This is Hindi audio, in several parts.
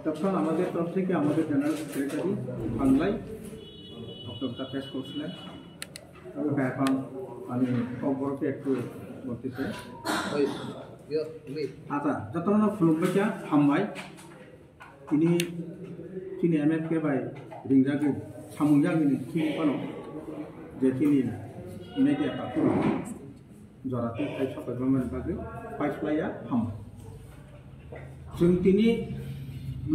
তখন আমাদের তরফ থেকে আমাদের জেনারেল সেক্রেটারি বাংলায় বক্তব্যটা পেশ করছিলেন। তবে এখন আমি খবরকে একটু বলতে চাই। আচ্ছা, যতক্ষণ খুলুমবাইয়া হামবাই তিনি এমএফকে বাই রিংজাগি সাमुंजागिनि थिनि पानो जे थिनि मेडिया ताकु जराते थाइ सकायबामोन बागै पाइसलाया हामबाय जों दिनै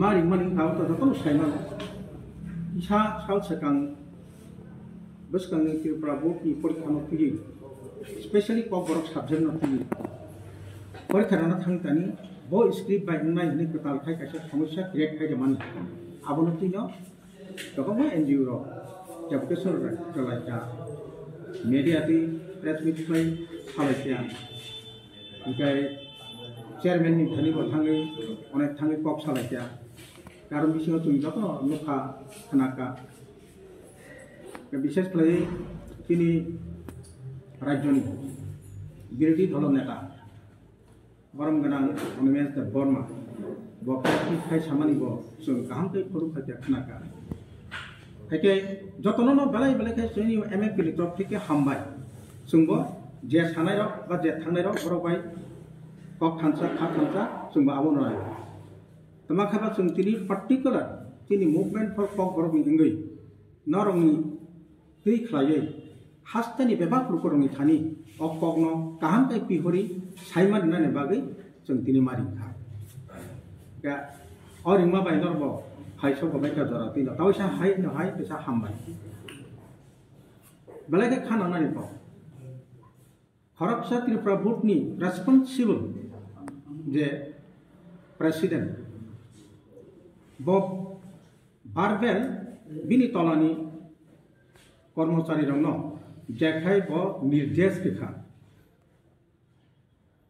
मारै खाव जतन सायमान इसा साल सेकां बसकांनि त्रिपुरा बोर्डनि परीक्षा फैयो स्पेशली ककबरक साबजेक्ट फैयो परीक्षा थांतानि ब स्क्रिप्ट बायनाय होननाय खोथालथाय खायसे समस्या क्रिएट खायदोंमोन आबोनो तिनो गोबां एनजिअ रो एप्लिकेसन चलायता मीडियाति प्रेस मीट फ्लाइ सालायता ओमफ्राय चेयरमैननि धनिबो थाङै अनेक थाङै कक सालायता कारण बिसिङाव जों जतन नुखा खोनाका विशेष फ्लाइ तिनि राज्यनि बिरोधी दल नेता बरम गोनां अनिमेश बर्मा बक्ति खाय सामानि बो जों गाहामकै फरु खायता खोनाका खायके जतन बेलाय बेलायखाय जोंनि एमएफपि तरफ थेके हामबाय जोंबो जे सानाय र बा जे थांनाय र बरबाय कक थांसा खा थांसा जोंबो आबोनो राय तमा खाबा जों तिनि पार्टिकुलार तिनि मुभमेंट फर कक बरबनि इंगै नरंनि दै खलायै हास्तानि बेबा फुरफोरनि थानि अककनो गाहामकै पिहरि साइमान नाने बागै जों तिनि मारिखा गा अरिमा बायनरबो हाइसो गबायका जरा तिनो तावसा हाइ न हाइ पेसा हामबाय बेलागे खाना नानि प खरकसा त्रिपुरा बोर्डनि रेस्पॉन्सिबल जे प्रेसिडेंट बब बारबेल बिनि तलानि कर्मचारी रंग जेखाय ब निर्देश रेखा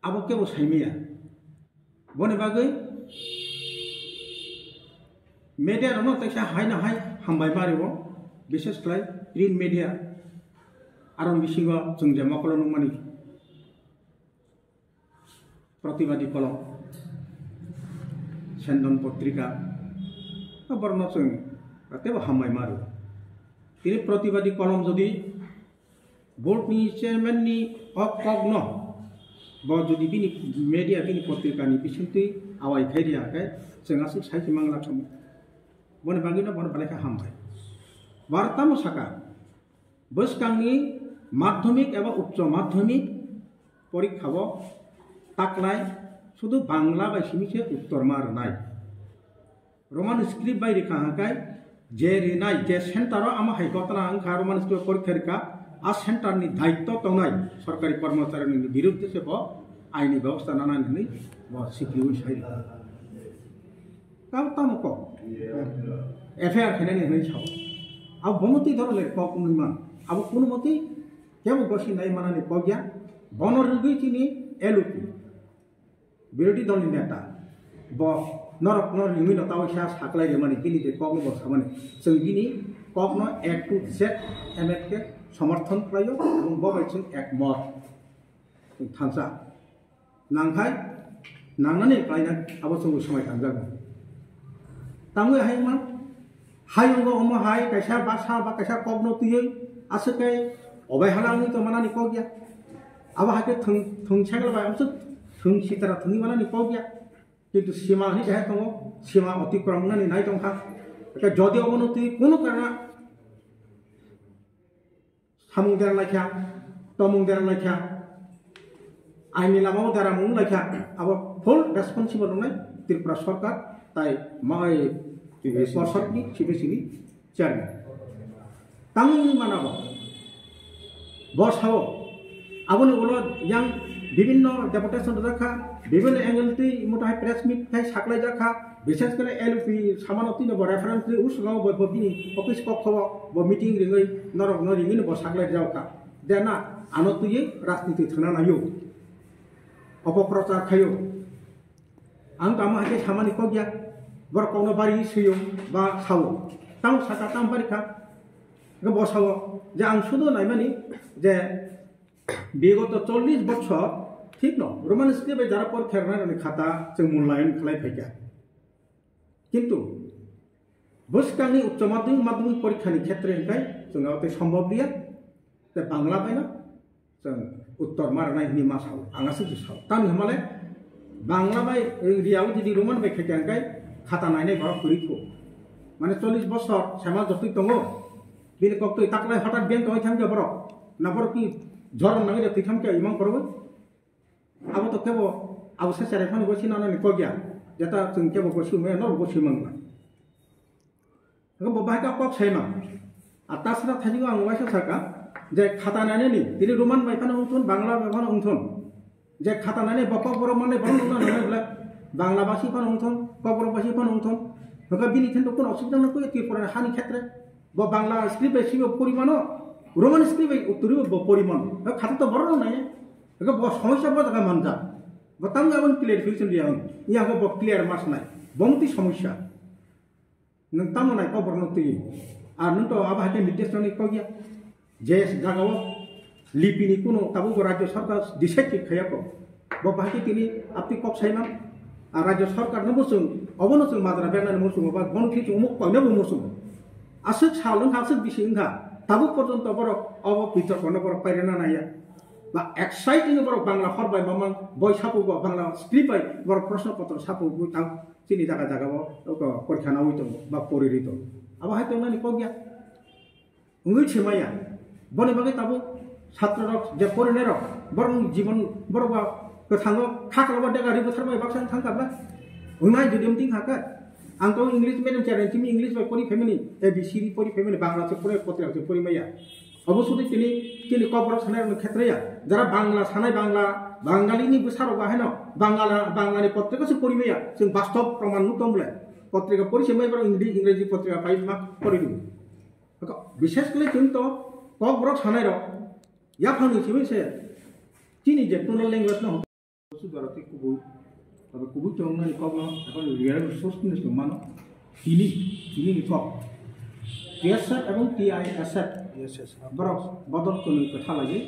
आबो केबो साइमिया बने बागै मीडिया रंग तैसा हाय ना हाय हामबाय बारेबो विशेष फ्लाइ प्रिंट मीडिया आरो बिसिङाव जों जे मकल नंमानि प्रतिवादी कलम सेन्दन पत्रिका बरन जों गातेबो हामबाय मारो तिनि प्रतिवादी कलम जदि बोर्डनि चेयरमैननि अककग्न ब जदि बिनि मीडिया बिनि पत्रिकानि बिसिंथि आवाय खायरियाखै जोंहासो साइखि मांला खम बने बागिनो बने बालायखा हामबाय वार्ता मसाका बसकांनि माध्यमिक एवं उच्च माध्यमिक परीक्षाव ताकलाय शुद्ध बांग्ला बायसिमिसे उत्तर मारनाय रोमान स्क्रिप्ट बाय रेखा हाकाय जे रेनाय जे सेंटर आमा हाइकतना अंखा रोमान स्क्रिप्ट परीक्षा रेखा आ सेंटर नि दायित्व तनाय सरकारी कर्मचारी विरुद्ध से ब आईनी व्यवस्था नानानि ब सिक्रिउ साइरि तामको एफआईआर खेनानि होनै साव आ बनति धरले ककनिमान अब कोनो मते केबो गसि नाय मानानि कग्या बनरगै तिनि एलुपि विरोधी दलनि नेता ब नरक नर निमिन तावसा साकलाय माने बिनि जे कग्न बसा माने जों बिनि कग्न ए टू जेड एमएफ के समर्थन खालायो এবং बबायजों एकमत थांसा नांखाय नांनानै खालायना आबो समाय थांजागोन तांगै हायमान हायंगो हम हाय कैसा बासा बा कैसा कग्न तुयै आसकै अबायहालांनि तो मानानि कग्या अब हाके थंसागल बाय हमसो थंसितरा थंनि मानानि कग्या किन्तु सीमा नि जाय दङ सीमा अतिक्रम नानि नाय दंखा एका जदि अवनति कोनो कारण सामुं देर लाखा तमुं देर लाखा आइनि लामाव दारा मुं लाखा अब फुल रेस्पॉन्सिबल नय त्रिपुरा सरकार ताई माय पर्षदनि सिबिसिनि चेयरमैन तांनि मानाब बसाव आबोनो उलो यां विभिन्न डेपुटेशन रखा विभिन्न एंगल ती मोटा प्रेस मीट थाय साकलाय जाखा विशेष करे एलपी सामानति न रेफरेंस रे उसगाव ब बिनि ऑफिस कखव ब मीटिंग रिङै नरक नरिङै ब साकलाय जावका देना आनतुयै राजनीति थना नायो अपप्रचार खायो आं तामा हाके सामानि कग्या बरकौनो बारि सयो बा सावो तां साका तां बारिखा बसाव जे आं शुद्ध नायमानि जे विगत 40 बछर ठीक न रोमान स्क्रिप्ट जारा पर खेरनाय खाता जों मूल्यांकन खालाय फैया কিন্তু বসকানি উচ্চ মাধ্যমিক পরীক্ষানি ক্ষেত্রে जों সম্ভব দিয়া বাংলা বাইনা जों उत्तर मारनाय हिनी मासाव आंगासो गोसोआव तानि हमाले बांला बाय रियाव जुदि रोमान बाय खायखांखाय खाता नायनाय बरफ गैखौ माने 40 बছর सेमा जति दङ बिनि कक्तै ताकलाय हठात बेंक होय थांगे बरफ ना बरफ कि जरन नाङै दै थांके इमां करबो आबो तो केबो आबो से सेरे फान गसि नानानि कगिया जेता जों केबो गसि मे न गसि मंगला बबाय का कक सेमा आतासरा थाजिगो आं वाइसा साका जे खाता नायनायनि दिनै रोमान बायखाना उंथन बांला बायखाना उंथन जे खाता नायनाय बकक बर माने बरन ना नायब्ला बांला भाषी फान उंथन कबर भाषी फान उंथन हगा बिनि थेन कोन असुबिदा न कोइ ति परा हानि क्षेत्र ब बांला स्क्रिप्ट बाय सिबो परिमाण रोमान स्क्रिप्ट बाय उत्तरि ब परिमाण खाता तो बरन नाय हगा ब समस्या ब जागा मानजा ब ताम गाबन क्लियरिफिकेशन दिया इया ब क्लियर मास नाय बमति समस्या नों तामनाय कबर न तुइ आ नों तो आबाहाते निर्देशन कगिया जे जागाव लिपिनि कोनो ताबो राज्य सरकार डिसाइड खायाको बबाहाते तिनि आपति कक साइना राज्य सरकार न बसुं अबनो जों माद्रा बेनानि मुसुं बा गनखि उमुक पाइनाबो मुसुं आसुक सालुं हासुक बिसिंहा ताबो पर्यन्त बर अब भितर कोन बर पाइरेना नाया बा एक्साइटिंग बर बांला हरबाय मामान बय सापु बांला स्क्रिप्ट बाय बर प्रश्न पत्र सापु तां तिनि जागा जागाव परीक्षा नावै दं बा परिरित अब हायतो नानि कगिया उंगै छेमाया बनि बागै ताबो छात्र रक जे परिने रक बरं जीवन बरबा थाङो खाकलबा देगारि बोथारबाय बाक्सा थांखाबा उनाय जुदिम थिं हाका आंथ' English medium challenge me English by परि फेमिनि एबीसीडी परि फेमिनि बांला से परि पत्रिका से परि माया अबसुदि तिनि कबर सानाय क्षेत्रया जरा बांला सानाय बांगालिनि बसारो बाहेन बांलानि पत्रिका से परि माया जों वास्तव प्रमाण नुतमले पत्रिका परि से मायबर इंग्रेजी पत्रिका पाइ मा परि विशेष करे जों तो कबर सानाय र या फानि सिमे से तिनि जे टोनल लैंग्वेज न सुदारति कुबु तबे कुबु चंगनानि कबनो এখন রিয়েল রিসোর্স নিস মানো তিনি কব টিএসএফ এবং টিআইএসএফ বরক বদল কোনি কথা লাগে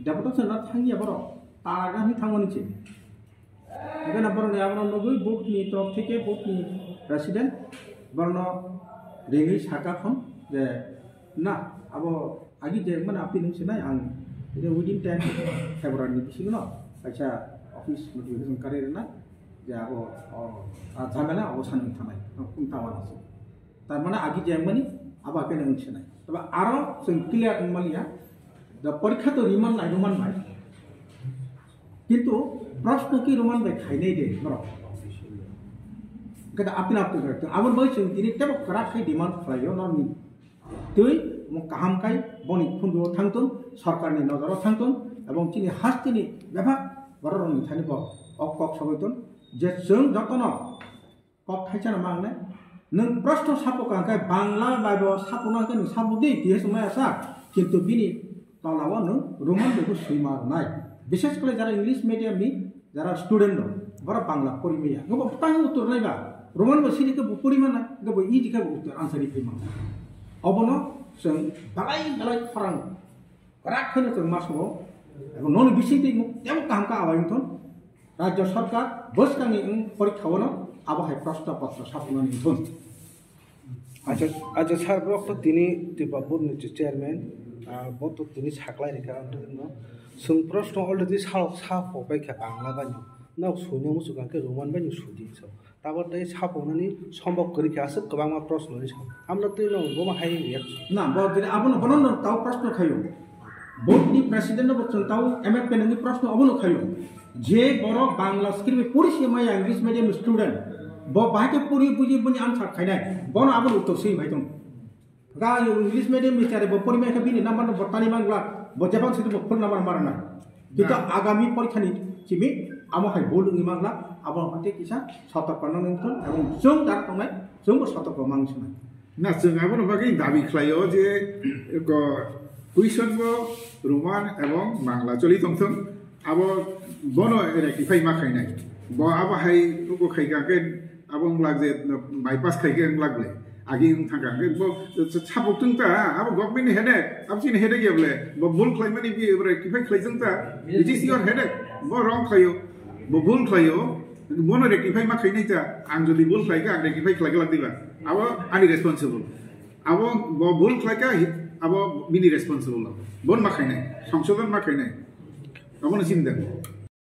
দেবতা সনা থাঙ্গিয়া বরক তারাগানি থাঙ্গনিছে এখানে বরনে আমরা নগৈ বুকনি তরফ থেকে বুকনি প্রেসিডেন্ট বরন রেগি সাকাখন যে না আবো আগে যে মানে আপনি নছিনাই আং উইদিন 10 ফেব্রুয়ারি বিসিগनो আচ্ছা অফিস নোটিফিকেশন কারেনা যে আবো ঝামেলা অবসান থানায় কুমতাওয়ানাসो তার মানে আগে যেমনি আবাকে নছিনাই তবে আরো जों ক্লিয়ার মালিয়া দ পরীক্ষা তো রিমান ভাই কিন্তু প্রশ্ন কি রোমান ভাই খাইনাই দে বড় kada apin करते आबर बै जों दिनै टेबो कराखै डिमान्ड खालायो नरनि तुइ म काहाम kai बनि खुन्दो थांतों सरकारनि नजराव थांतों এবং তিনি हास्तिनि बेभा बररनि थानिब अक सबैतों जे जों जतन कक थाइचाना मांगने नों प्रश्न सापकांखाय बांला बाइबो सापनांखाय नों साबुदि दिस मायासा किन्तु बिनि तलाव नों रोमान बेखौ सैमारनाय विशेष करे जारा इंग्लिश मिडियामनि जारा स्टुडेन्ट दं बरा बांला परिमेया गोबां तां उत्तर नायबा रोमान बसिनिखौ परिमाना गोबां इदिखौ उत्तर आन्सारनि फैमा अबनो जों बालाय फरां राखनो जों मासो এবং নন বিসিতি তেম কামকা আবাইনথন রাজ্য সরকার বসকানি পরীক্ষাওনো আবহাই প্রশ্নপত্র সাপনানি থন আচ্ছা স্যার ব্রক তিনি টিপাপুর নিচে চেয়ারম্যান বত তিনি সাকলাই রেখা जों प्रश्न अलरेडि साफबाय बांला बानि ना सुनो मुसुगांके रोमान बानि सुदि छ ताबतै साफनानि सम्भव करिखासो गोबां प्रश्न छ हमरा तै न गोमा हाय ना बदिन आबनो बनन ताव प्रश्न खायो बोर्डनि प्रेसिडेन्ट बचन ताव एमएफएननि प्रश्न अबनो खायो जे बर बांला स्क्रिप्ट पढिसे माया इंग्लिश मिडियम स्टुडेन्ट ब बाहाके पढि बुझि बनि आन्सार खायनाय बन आबनो उत्तर सै भाइदं गा इंग्लिश मिडियम मिचारे ब परिमायखा बिनि नाम्बार बटानि मांगला बजेबां सिदु फुल नाम्बार मारना किन्तु आगामी परीक्षानि सिमि आमहाय बोलुङि मांगला आबो हाते किसा सतर्क नंथन एवं जों दार थांनाय जोंबो सतर्क मांगसिनाय ना जों आबो बागै दाबि खालायो जे कुइसन रोमान एवं बांला चलि दंथों आबो बनो रेक्टिफाइ मा खायनाय ब आबहाय उगो खायगाके आबो लाग जे बाइपास खायगे लागले आगे थांगाके ब साबोक्तंता आबो गभर्नमेन्ट हेडे आबसिन हेडे गेबले ब भुल खायमानि बि रेक्टिफाइ खायजोंता इट इज योर हेडे ब रंग खायो ब भुल खायो bono rectify ma khainai ta ang jodi bol khlai ka ang rectify khlai la diba abo ani responsible abo bol khlai ka abo bini responsible bon ma khainai সংশোধন ma khainai abo na sinda